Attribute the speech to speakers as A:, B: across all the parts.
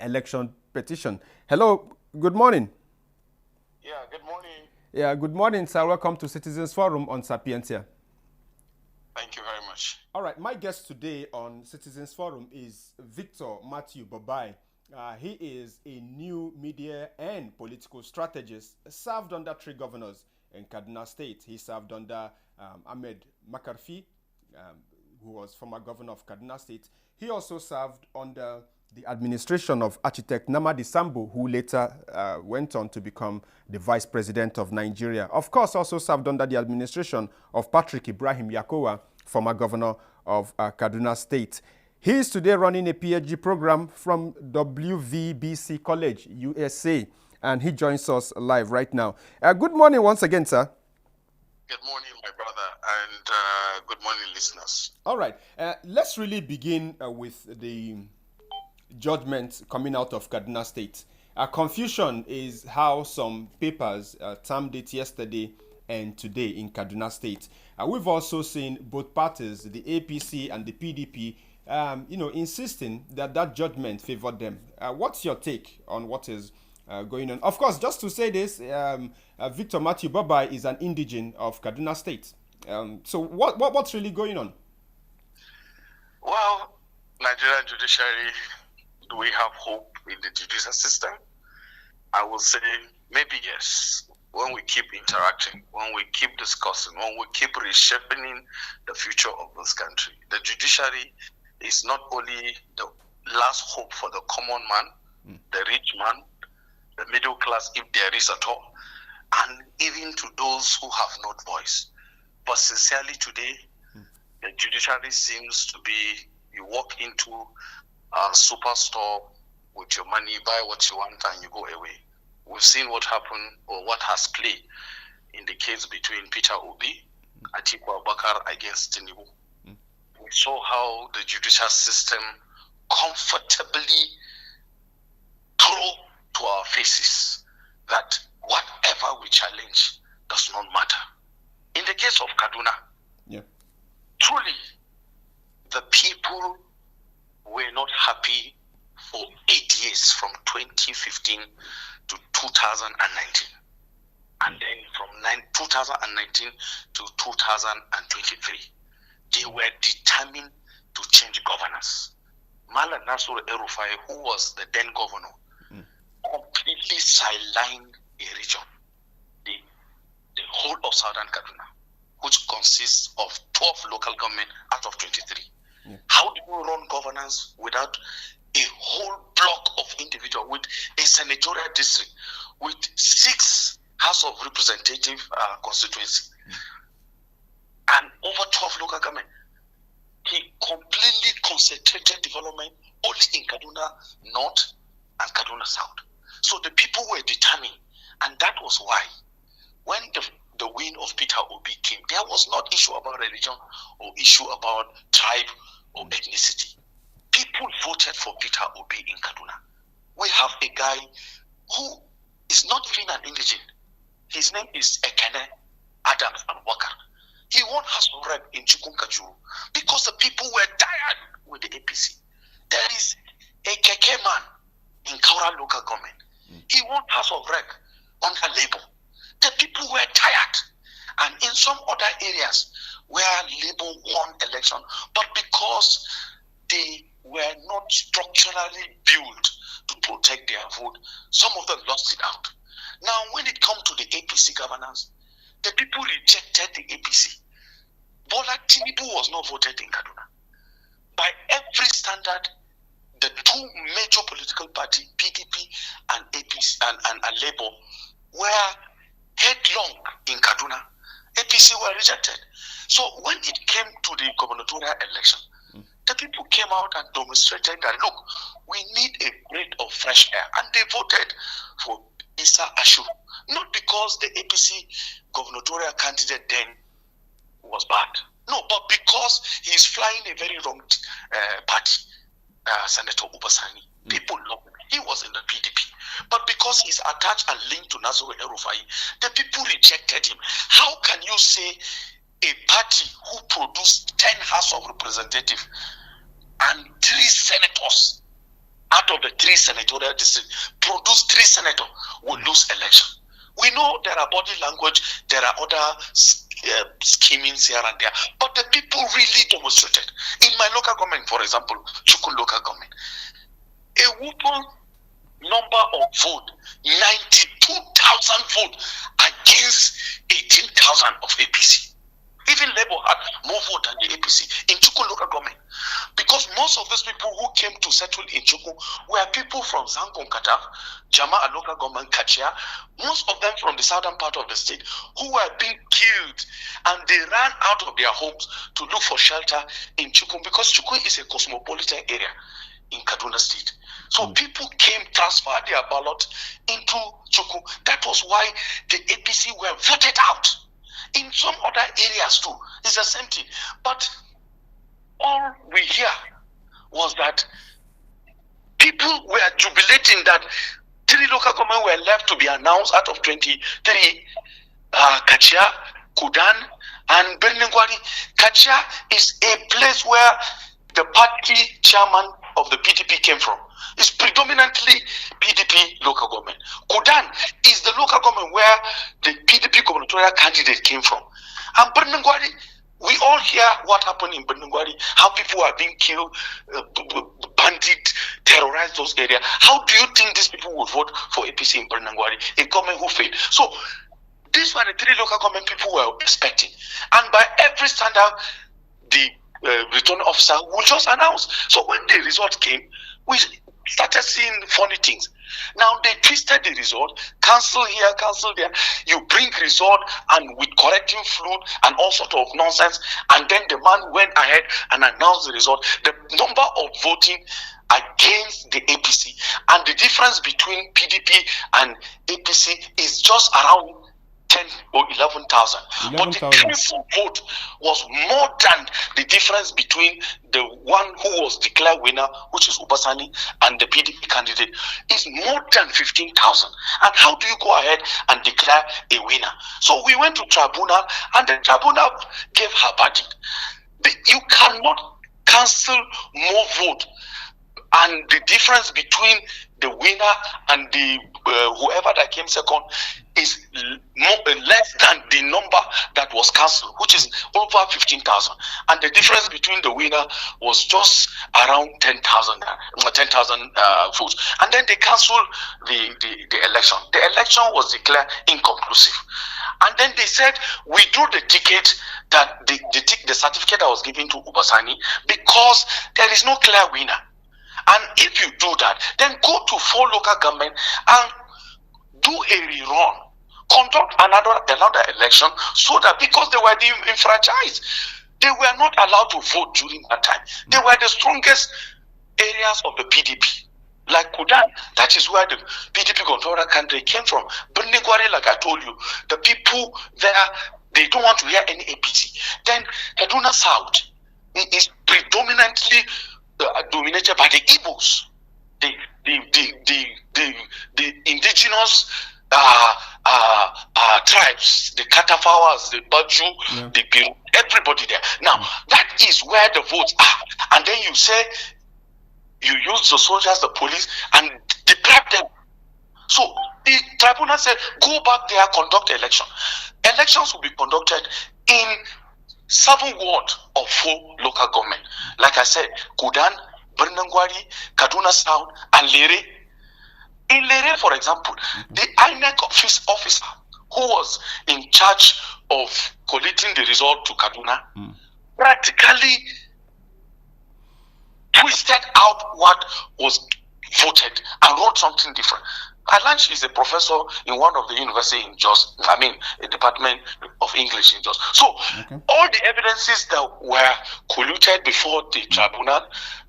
A: election petition. Hello, good morning.
B: Yeah, good morning.
A: Yeah, good morning, sir. Welcome to Citizens Forum on Sapientia.
B: Thank you very much.
A: All right, my guest today on Citizens Forum is Victor Mathew Bobai. He is a new media and political strategist, served under 3 governors in Kaduna State. He served under Ahmed Makarfi, who was former governor of Kaduna State. He also served under the administration of architect Namadi Sambo, who later went on to become the vice president of Nigeria. Of course, also served under the administration of Patrick Ibrahim Yakowa, former governor of Kaduna State. He is today running a PhD program from WVBC College USA, and he joins us live right now. Good morning once again, sir.
B: Good morning, my brother, and good morning, listeners.
A: All right, let's really begin with the judgment coming out of Kaduna State. Confusion is how some papers termed it yesterday and today in Kaduna State. We've also seen both parties, the APC and the PDP, insisting that that judgment favored them. What's your take on what is going on? Of course, just to say this, Victor Mathew Bobai is an indigene of Kaduna State. So what's really going on?
B: Well, Nigerian judiciary, do we have hope in the judicial system? I will say maybe yes. When we keep interacting, when we keep discussing, when we keep reshaping the future of this country, the judiciary is not only the last hope for the common man, the rich man, the middle class, if there is at all, and even to those who have no voice. But sincerely today, the judiciary seems to be, you walk into a superstore with your money, buy what you want, and you go away. We've seen what happened or what has played in the case between Peter Obi, Atiku Abubakar against Tinubu. We saw how the judicial system comfortably threw to our faces that whatever we challenge does not matter. In the case of Kaduna, truly, the people were not happy for 8 years, from 2015 to 2019. And then from 2019 to 2023, they were determined to change governance. Mala Nasur El-Rufai, who was the then governor, completely sidelined a region, the whole of Southern Kaduna, which consists of 12 local government out of 23. How do you run governance without a whole block of individuals, with a senatorial district, with 6 House of Representative constituency, and over 12 local government? He completely concentrated development only in Kaduna North and Kaduna South. So the people were determined, and that was why when the win of Peter Obi came, there was not issue about religion or issue about tribe or ethnicity. People voted for Peter Obi in Kaduna. We have a guy who is not even an indigene. His name is Ekene Adams Abubakar. He won House of Rep in Chukwunkajuru because the people were tired with the APC. There is a Keke man in Kaura local government. He won House of Rep under Labour. The people were tired. And in some other areas where Labour won election, but because they were not structurally built to protect their vote, some of them lost it out. Now, when it comes to the APC governance, the people rejected the APC. Bola Tinubu was not voted in Kaduna. By every standard, the 2 major political parties, PDP and APC and Labour, were headlong in Kaduna. APC were rejected. So when it came to the gubernatorial election, the people came out and demonstrated that, look, we need a breath of fresh air. And they voted for Issa Ashu. Not because the APC gubernatorial candidate then was bad. No, but because he's flying a very wrong party, Senator Ubasani. People love him. He was in the PDP. But because he's attached and linked to Nasir El-Rufai, the people rejected him. How can you say a party who produced 10 House of Representatives and 3 senators out of the 3 senatorial districts, produce 3 senators, will lose election. We know there are body language, there are other schemings here and there, but the people really demonstrated. In my local government, for example, Chukun local government, a whooping number of vote, 92,000 votes against 18,000 of APC. Even Labour had more vote than the APC in Chukun local government. Because most of those people who came to settle in Chukun were people from Zangon Kataf, Jama'a local government, Kachia, most of them from the southern part of the state, who were being killed, and they ran out of their homes to look for shelter in Chukun, because Chukun is a cosmopolitan area in Kaduna state. So people came, transferred their ballot into Chukun. That was why the APC were voted out. In some other areas too, it's the same thing. But all we hear was that people were jubilating that 3 local governments were left to be announced out of 23, Kachia, Kudan, and Birningwari. Kachia is a place where the party chairman of the PDP came from. It's predominantly PDP local government. Kudan is the local government where the PDP gubernatorial candidate came from. And Birningwari, we all hear what happened in Birningwari, how people are being killed, bandit, terrorized those areas. How do you think these people would vote for APC in Birningwari, a government who failed? So these were the 3 local government people were expecting. And by every standard, the returning officer will just announce. So when the result came, we started seeing funny things. Now they twisted the result, cancel here, cancel there. You bring result and with correcting fluid and all sort of nonsense, and then the man went ahead and announced the result. The number of voting against the APC and the difference between PDP and APC is just around 10 or 11,000. But the council vote was more than the difference between the one who was declared winner, which is Ubasani, and the PDP candidate. Is more than 15,000. And how do you go ahead and declare a winner? So we went to tribunal, and the tribunal gave her verdict. You cannot cancel more vote, and the difference between the winner and the whoever that came second is less than the number that was cancelled, which is over 15,000. And the difference between the winner was just around 10,000 votes. And then they cancelled the election. The election was declared inconclusive. And then they said, we drew the ticket, that the certificate that was given to Ubasani, because there is no clear winner. And if you do that, then go to 4 local government and do a rerun, conduct another election, so that, because they were enfranchised, they were not allowed to vote during that time. They were the strongest areas of the PDP, like Kudan. That is where the PDP gubernatorial candidate came from. Birningwari, like I told you, the people there, they don't want to hear any APC. Then Kaduna South is predominantly dominated by the Igbos, the indigenous tribes, the Katafawas, the Baju, the Biru, everybody there. Now, that is where the votes are. And then you say, you use the soldiers, the police, and deprive them. So the tribunal said, go back there, conduct election. Elections will be conducted in 7 wards of 4 local government. Like I said, Kudan, Birnangwari, Kaduna South, and Lere. In Lere, for example, the INEC officer who was in charge of collating the result to Kaduna practically twisted out what was voted and wrote something different. Alanch is a professor in one of the universities in Jos, a department of English in Jos. So, all the evidences that were colluded before the tribunal,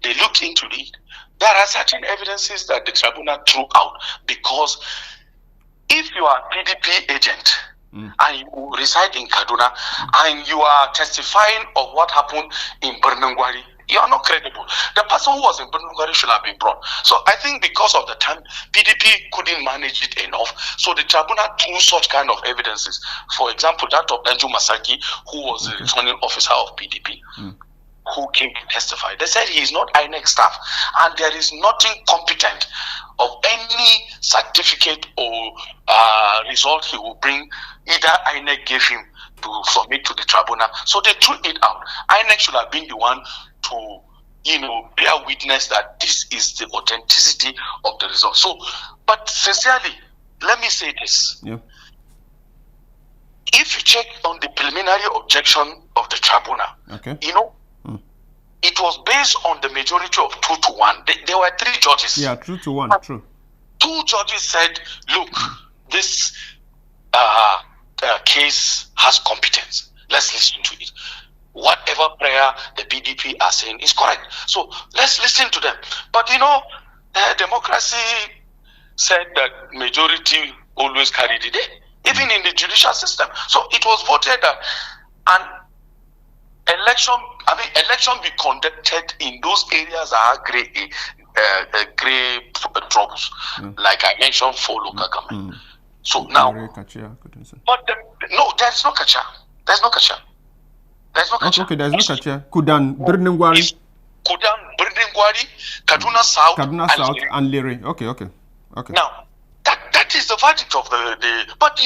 B: they looked into it. There are certain evidences that the tribunal threw out, because if you are a PDP agent and you reside in Kaduna and you are testifying of what happened in Birnangwari, you are not credible. The person who was in Birnangwari should have been brought. So I think because of the time, PDP couldn't manage it enough. So the tribunal threw such kind of evidences. For example, that of Danju Masaki, who was the returning officer of PDP. who came to testify. They said he is not INEC staff, and there is nothing competent of any certificate or result he will bring. Either INEC gave him to submit to the tribunal, so they threw it out. INEC should have been the one to, bear witness that this is the authenticity of the result. So, but sincerely, let me say this.
A: Yeah.
B: If you check on the preliminary objection of the tribunal,
A: okay.
B: It was based on the majority of 2-1. There were 3 judges.
A: Yeah, 2-1, true.
B: 2 judges said, look, this case has competence. Let's listen to it. Whatever prayer the PDP are saying is correct. So let's listen to them. But democracy said that majority always carry the day, even in the judicial system. So it was voted that an election be conducted in those areas that are gray troubles, like I mentioned, for local government. So now, but no, there's no kacha. There's no kacha. There's no kacha.
A: Okay, there's no kacha. Kudan, Birningwari,
B: Kaduna South,
A: and Liri. Okay.
B: Now, that is the verdict of the. But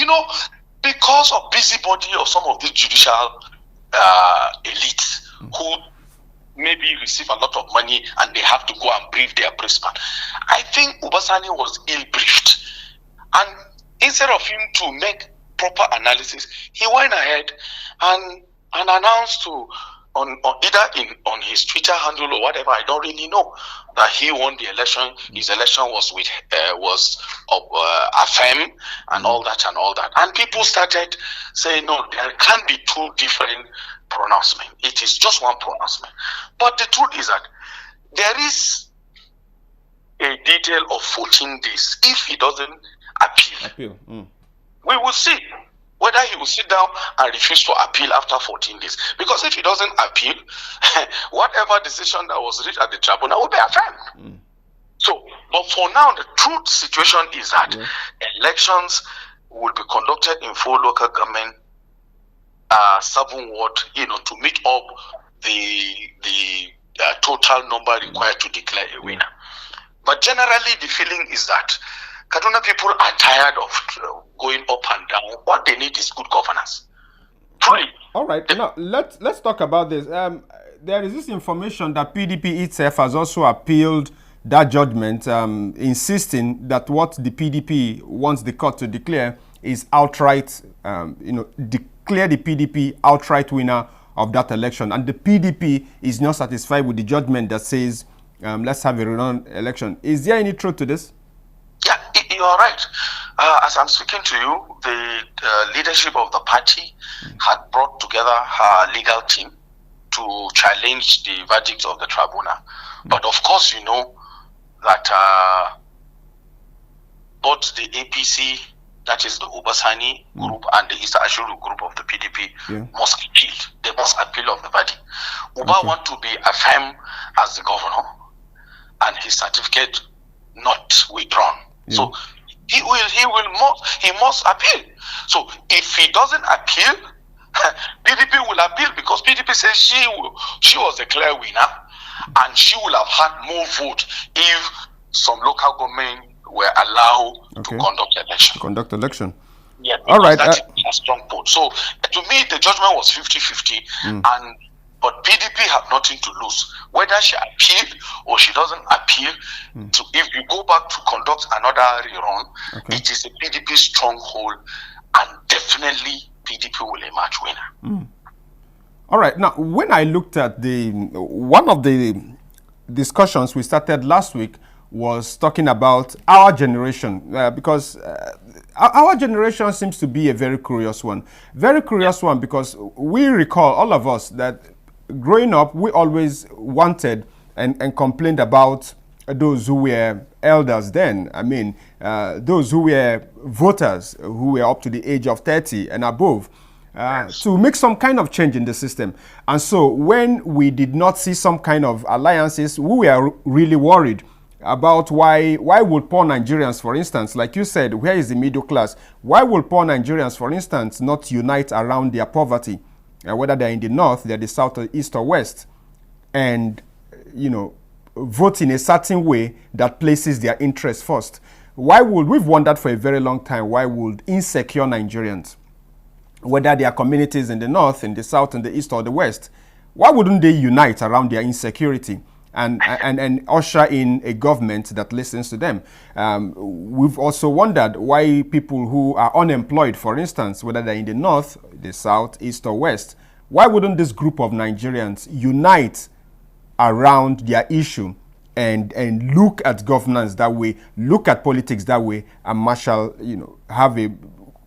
B: because of busybody of some of these judicial elites who maybe receive a lot of money and they have to go and brief their principal, I think Ubasani was ill-briefed. And instead of him to make proper analysis, he went ahead and announced on his Twitter handle or whatever, I don't really know, that he won the election. His election was affirmed and all that. And people started saying, no, there can't be 2 different pronouncements. It is just one pronouncement. But the truth is that there is a detail of 14 days. If he doesn't appeal. We will see whether he will sit down and refuse to appeal after 14 days. Because if he doesn't appeal, whatever decision that was reached at the tribunal will be affirmed. So, but for now, the truth situation is that elections will be conducted in 4 local government, 7 ward, to meet up the total number required to declare a winner. But generally, the feeling is that Kaduna people are tired of going up and down. What they need is good governance. Truly.
A: All right. Now let's talk about this. There is this information that PDP itself has also appealed that judgment, insisting that what the PDP wants the court to declare is outright, declare the PDP outright winner of that election, and the PDP is not satisfied with the judgment that says let's have a rerun election. Is there any truth to this?
B: Yeah, you are right. As I'm speaking to you, the leadership of the party had brought together her legal team to challenge the verdict of the tribunal. But of course, you know that both the APC, that is the Obasani group, and the East Ashuru group of the PDP must appeal. They must appeal of the verdict. Uba want to be affirmed as the governor and his certificate not withdrawn. So he must appeal. So if he doesn't appeal, PDP will appeal, because PDP says she was the clear winner and she will have had more vote if some local government were allowed to conduct election. Yeah,
A: all right.
B: That's a strong vote. So to me, the judgment was 50-50, but PDP have nothing to lose. Whether she appeal or she doesn't appeal, so if you go back to conduct another rerun, it is a PDP stronghold, and definitely PDP will emerge winner.
A: All right. Now, when I looked at one of the discussions we started last week was talking about our generation, because our generation seems to be a very curious one. Very curious one, because we recall, all of us, that growing up, we always wanted and complained about those who were elders then. I mean, those who were voters, who were up to the age of 30 and above, to make some kind of change in the system. And so when we did not see some kind of alliances, we were really worried about why would poor Nigerians, for instance, like you said, where is the middle class? Why would poor Nigerians, for instance, not unite around their poverty? Whether they're in the north, they're the south, or east, or west. and, vote in a certain way that places their interests first. We've wondered for a very long time, why would insecure Nigerians, whether they are communities in the north, in the south, in the east, or the west, why wouldn't they unite around their insecurity and usher in a government that listens to them? We've also wondered why people who are unemployed, for instance, whether they're in the north, the south, east, or west, why wouldn't this group of Nigerians unite around their issue and look at governance that way, look at politics that way, and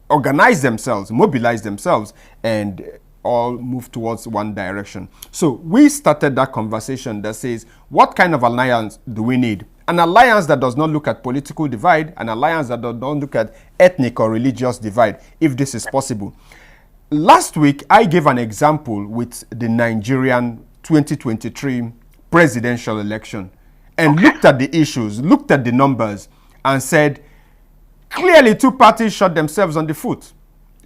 A: organize themselves, mobilize themselves, and all move towards one direction? So we started that conversation that says, what kind of alliance do we need? An alliance that does not look at political divide, an alliance that does not look at ethnic or religious divide, if this is possible. Last week, I gave an example with the Nigerian 2023 presidential election and looked at the issues, looked at the numbers, and said, clearly two parties shot themselves on the foot.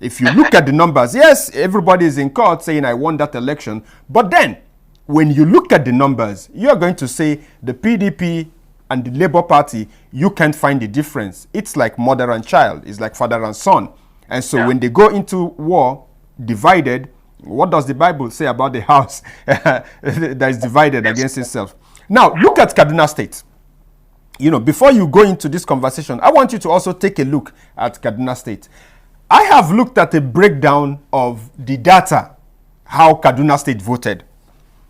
A: If you look at the numbers, yes, everybody is in court saying I won that election. But then, when you look at the numbers, you're going to say the PDP and the Labour Party, you can't find the difference. It's like mother and child. It's like father and son. And so when they go into war, divided, what does the Bible say about the house that is divided against itself? Now, look at Kaduna State. Before you go into this conversation, I want you to also take a look at Kaduna State. I have looked at a breakdown of the data, how Kaduna State voted.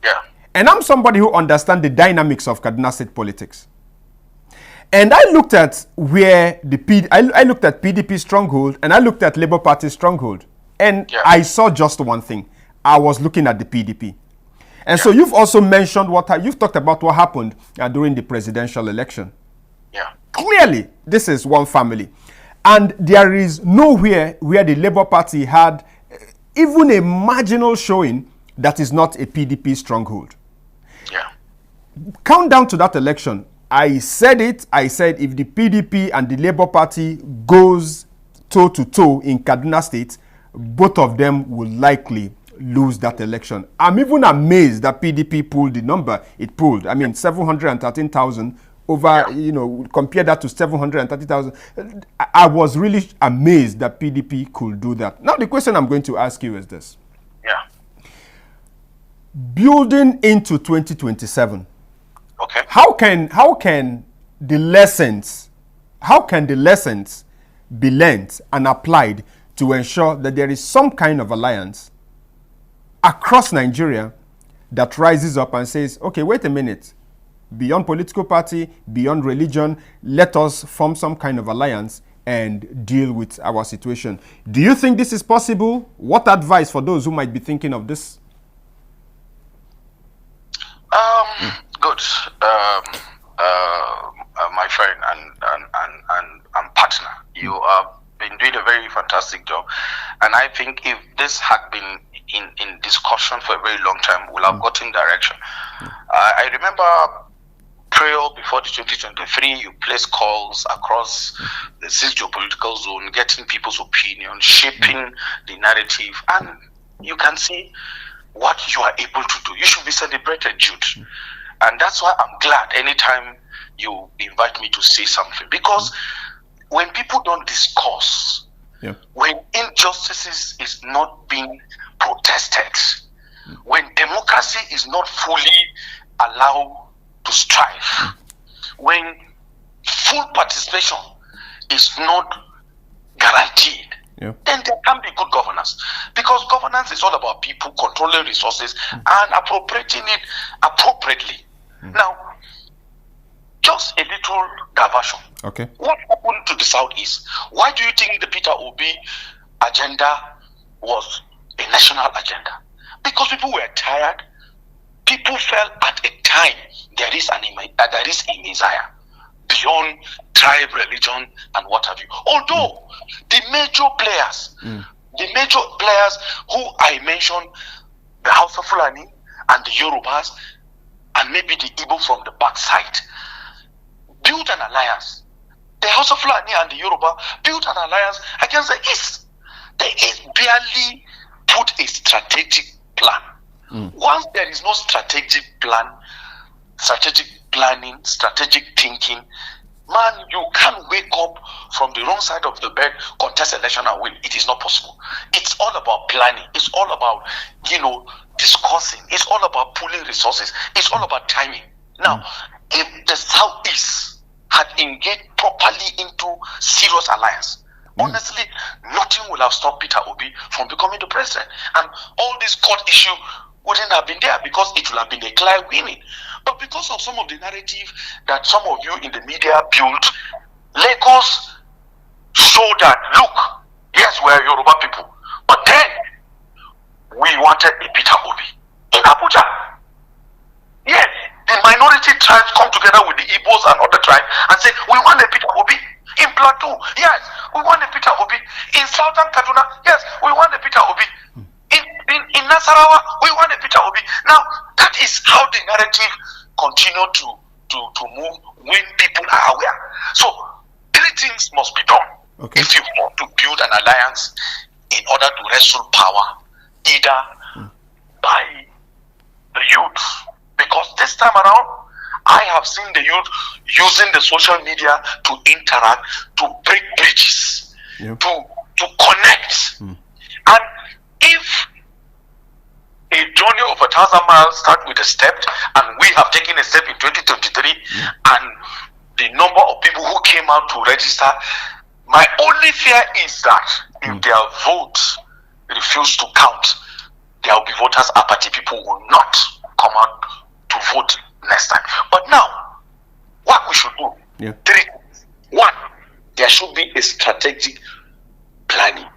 B: Yeah.
A: And I'm somebody who understands the dynamics of Kaduna State politics. And I looked at where I looked at PDP stronghold, and I looked at Labour Party stronghold. And I saw just one thing. I was looking at the PDP. And so you've also mentioned you've talked about what happened during the presidential election.
B: Yeah.
A: Clearly, this is one family. And there is nowhere where the Labour Party had even a marginal showing that is not a PDP stronghold.
B: Yeah.
A: Countdown to that election, I said it. I said if the PDP and the Labour Party goes toe-to-toe in Kaduna State, both of them will likely lose that election. I'm even amazed that PDP pulled the number it pulled. I mean, 713,000 over, compare that to 730,000. I was really amazed that PDP could do that. Now, the question I'm going to ask you is this.
B: Yeah.
A: Building into 2027.
B: Okay.
A: How can the lessons be learned and applied to ensure that there is some kind of alliance across Nigeria that rises up and says, okay, wait a minute, beyond political party, beyond religion, let us form some kind of alliance and deal with our situation? Do you think this is possible? What advice for those who might be thinking of this?
B: Good. My friend and partner, you have been doing a very fantastic job. And I think if this had been in discussion for a very long time, we'll have gotten direction. I remember prayer before the 2023, you placed calls across the six geopolitical zone, getting people's opinion, shaping the narrative, and you can see what you are able to do. You should be celebrated, Jude. And that's why I'm glad anytime you invite me to say something. Because when people don't discuss, when injustices is not being protested, when democracy is not fully allowed to strive, when full participation is not guaranteed, then there can be good governance. Because governance is all about people controlling resources and appropriating it appropriately. Now, just a little diversion.
A: Okay.
B: What happened to the Southeast? Why do you think the Peter Obi agenda was a national agenda? Because people were tired. People felt at a time there is a Messiah beyond tribe, religion, and what have you. Although the major players who I mentioned, the House of Fulani and the Yorubas, and maybe the Igbo from the backside, built an alliance. The House of Fulani and the Yoruba built an alliance against the East. The East barely put a strategic plan. Once there is no strategic planning, strategic thinking, man, you can't wake up from the wrong side of the bed, contest election and win. It is not possible. It's all about planning. It's all about, discussing. It's all about pooling resources. It's all about timing. Now, if the Southeast had engaged properly into serious alliance, honestly, nothing will have stopped Peter Obi from becoming the president. And all this court issue wouldn't have been there because it would have been a clear winning. But because of some of the narrative that some of you in the media built, Lagos show that, look, yes, we're Yoruba people, but then we wanted a Peter Obi in Abuja. Yes, the minority tribes come together with the Igbos and other tribes and say, we want a Peter Obi. In Plateau, yes, we want a Peter Obi. In Southern Kaduna, yes, we want a Peter Obi. In Nasarawa, we want a Peter Obi. Now, that is how the narrative continue to move when people are aware. So, three things must be done if you want to build an alliance in order to wrestle power, either by the youth. Because this time around, I have seen the youth using the social media to interact, to break bridges, to connect. And if a journey of 1,000 miles starts with a step, and we have taken a step in 2023, and the number of people who came out to register, my only fear is that if their votes refuse to count, there will be voters apathy. People will not come out to vote next time. But now, what we should do, three things. One, there should be a strategic planning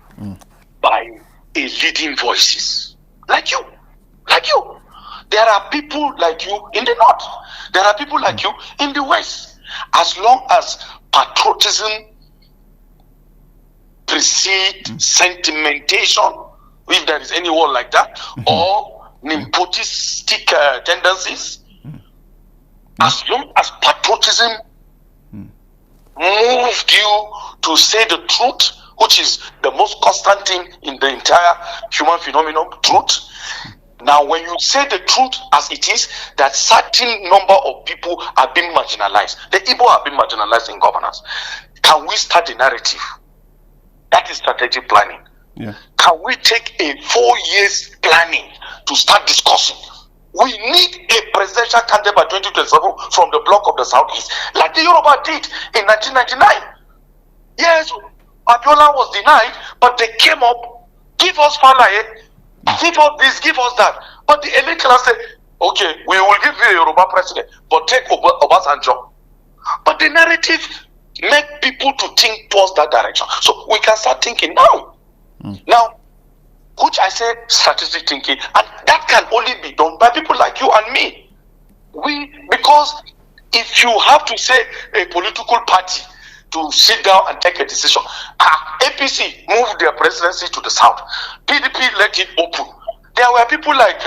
B: by a leading voices like you. There are people like you in the north. There are people like you in the west. As long as patriotism precedes sentimentation, if there is any word like that, or nepotistic tendencies, as long as patriotism moved you to say the truth, which is the most constant thing in the entire human phenomenon, truth. Now, when you say the truth as it is, that certain number of people are being marginalized. The Igbo have been marginalized in governance. Can we start a narrative? That is strategic planning. Can we take a 4 years planning to start discussing? We need a presidential candidate by 2027 from the bloc of the Southeast, like the Yoruba did in 1999. Yes, Abiola was denied, but they came up, give us Falaye, give us this, give us that. But the elite class said, okay, we will give you a Yoruba president, but take Obasanjo. But the narrative make people to think towards that direction. So we can start thinking now. Now, which I say strategic thinking, and that can only be done by people like you and me. Because if you have to say a political party to sit down and take a decision, APC moved their presidency to the south, PDP let it open. There were people like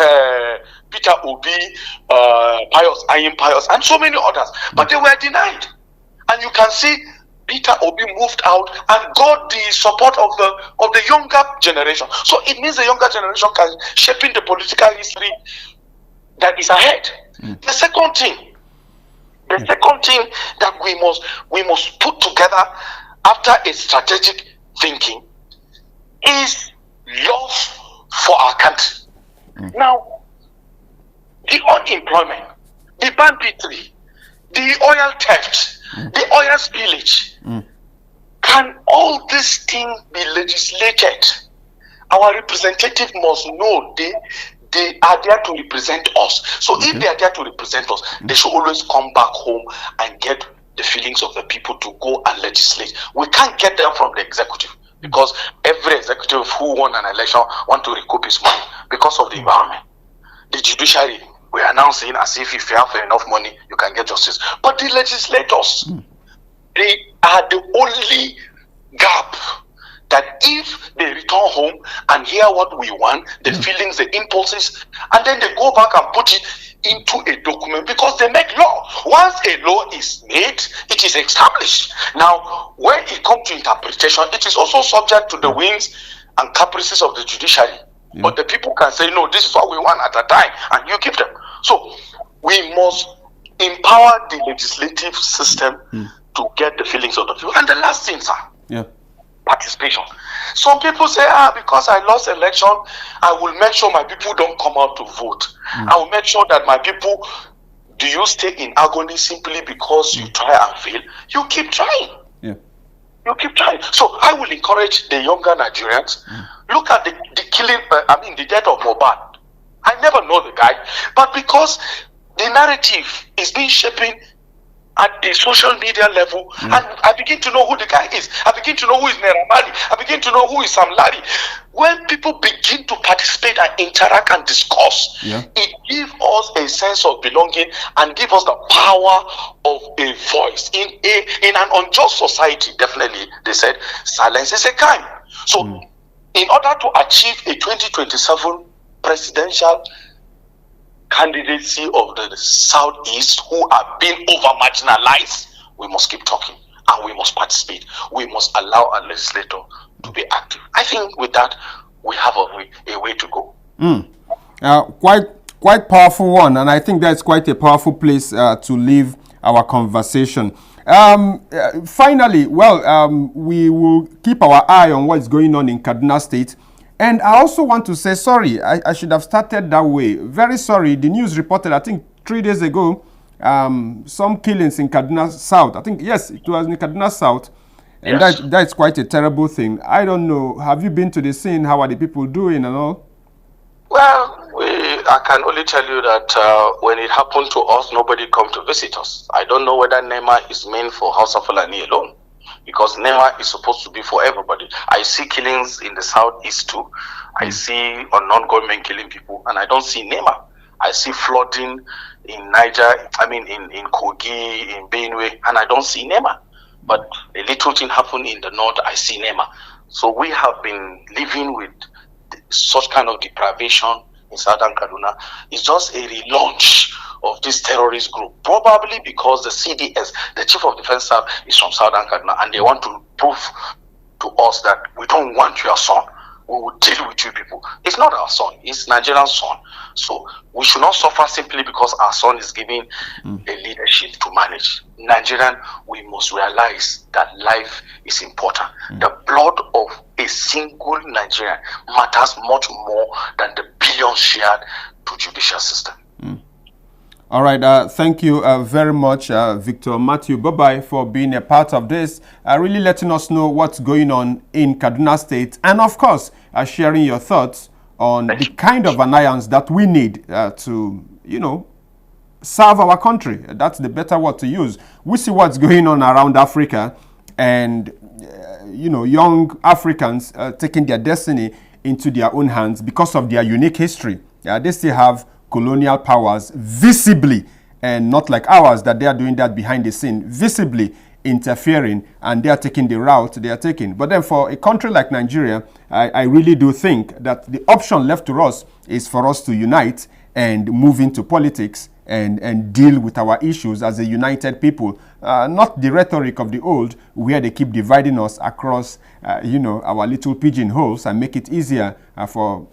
B: Peter Obi, Pius, and so many others, but they were denied. And you can see Peter Obi moved out and got the support of the younger generation. So it means the younger generation can shape in the political history that is ahead. The second thing that we must put together after a strategic thinking is love for our country. Now, the unemployment, the banditry, the oil theft, the oil spillage, can all these things be legislated? Our representative must know they are there to represent us. So if they are there to represent us, they should always come back home and get the feelings of the people to go and legislate. We can't get them from the executive, because every executive who won an election want to recoup his money because of the environment. The judiciary, we are now saying as if you have enough money, you can get justice. But the legislators, they are the only gap that if they return home and hear what we want, the feelings, the impulses, and then they go back and put it into a document, because they make law. Once a law is made, it is established. Now, when it comes to interpretation, it is also subject to the whims and caprices of the judiciary. But the people can say, no, this is what we want at a time, and you give them. So we must empower the legislative system to get the feelings of the people. And the last thing, sir, participation. Some people say, because I lost election, I will make sure my people don't come out to vote. I will make sure that my people, do you stay in agony simply because you try and fail? You keep trying. You keep trying. So I will encourage the younger Nigerians. Look at the killing, the death of Bobai. I never know the guy, but because the narrative is being shaping at the social media level, and I begin to know who the guy is. I begin to know who is Namadi. I begin to know who is Sam Larry. When people begin to participate and interact and discuss, it gives us a sense of belonging and gives us the power of a voice. In an unjust society, definitely, they said, silence is a crime. So, in order to achieve a 2027 presidential candidacy of the Southeast who are being over-marginalized, we must keep talking and we must participate. We must allow our legislator to be active. I think with that, we have a way to go.
A: Quite powerful one, and I think that's quite a powerful place to leave our conversation. Finally, we will keep our eye on what's going on in Kaduna State. And I also want to say sorry. I should have started that way. Very sorry. The news reported, I think 3 days ago, some killings in Kaduna South. I think, yes, it was in Kaduna South. And that's quite a terrible thing. I don't know. Have you been to the scene? How are the people doing and all?
B: Well, I can only tell you that when it happened to us, nobody come to visit us. I don't know whether NEMA is meant for House of Fulani alone, because NEMA is supposed to be for everybody. I see killings in the Southeast too. I see unknown government killing people, and I don't see NEMA. I see flooding in Niger, in Kogi, in Benue, and I don't see NEMA. But a little thing happened in the north, I see NEMA. So we have been living with such kind of deprivation in southern Kaduna. It's just a relaunch of this terrorist group, probably because the CDS, the Chief of Defense Staff, is from southern Kaduna, and they want to prove to us that we don't want your son. We will deal with you people. It's not our son, it's Nigerian son. So we should not suffer simply because our son is given a leadership to manage. Nigerian, we must realize that life is important. The blood of a single Nigerian matters much more than the billions shared to judicial system.
A: All right, thank you very much, Victor Mathew Bobai, for being a part of this, really letting us know what's going on in Kaduna State, and of course, sharing your thoughts on the kind of alliance that we need to, serve our country. That's the better word to use. We see what's going on around Africa, and, young Africans taking their destiny into their own hands because of their unique history. They still have colonial powers visibly, and not like ours that they are doing that behind the scene, visibly interfering, and they are taking the route they are taking. But then for a country like Nigeria, I really do think that the option left to us is for us to unite and move into politics and deal with our issues as a united people, not the rhetoric of the old where they keep dividing us across our little pigeonholes and make it easier for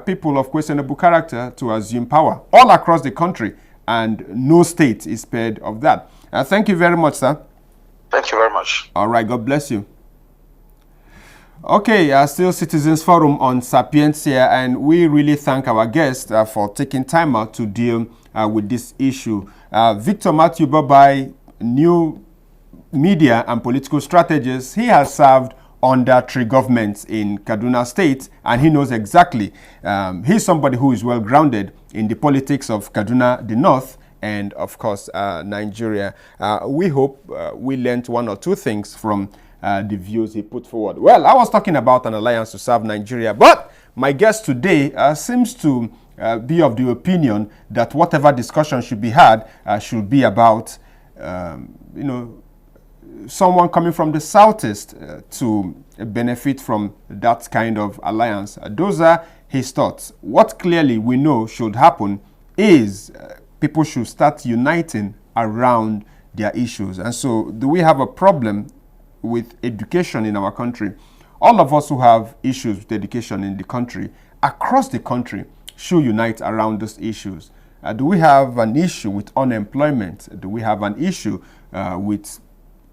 A: people of questionable character to assume power all across the country, and no state is spared of that. Thank you very much, sir.
B: Thank you very much.
A: All right, God bless you. Okay, still Citizens Forum on Sapientia, and we really thank our guests for taking time out to deal with this issue. Victor Mathew Bobai, new media and political strategist, he has served under 3 governments in Kaduna State, and he knows exactly. He's somebody who is well grounded in the politics of Kaduna, the North, and of course, Nigeria. We hope we learned 1 or 2 things from the views he put forward. Well, I was talking about an alliance to serve Nigeria, but my guest today seems to be of the opinion that whatever discussion should be had should be about, someone coming from the Southeast to benefit from that kind of alliance. Those are his thoughts. What clearly we know should happen is people should start uniting around their issues. And so, do we have a problem with education in our country? All of us who have issues with education in the country across the country should unite around these issues. Do we have an issue with unemployment? Do we have an issue with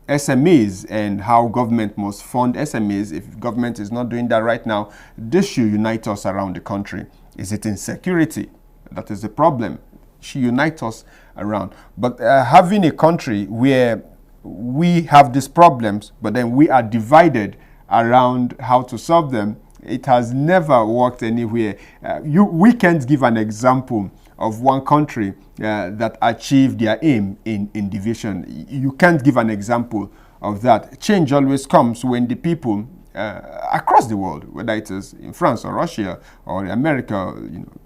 A: SMEs and how government must fund SMEs? If government is not doing that right now, this should unite us around the country. Is it insecurity? That is the problem. Should unite us around. But having a country where we have these problems, but then we are divided around how to solve them, it has never worked anywhere. We can't give an example of one country that achieved their aim in division. You can't give an example of that. Change always comes when the people across the world, whether it is in France or Russia or America,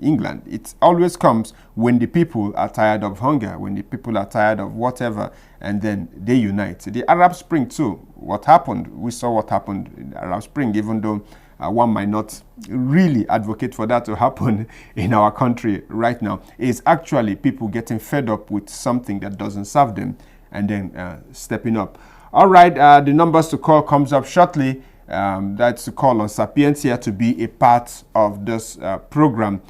A: England, it always comes when the people are tired of hunger, when the people are tired of whatever, and then they unite. The Arab Spring too, what happened? We saw what happened in the Arab Spring, even though one might not really advocate for that to happen in our country right now, is actually people getting fed up with something that doesn't serve them and then stepping up. All right, the numbers to call comes up shortly. That's to call on Sapientia to be a part of this program.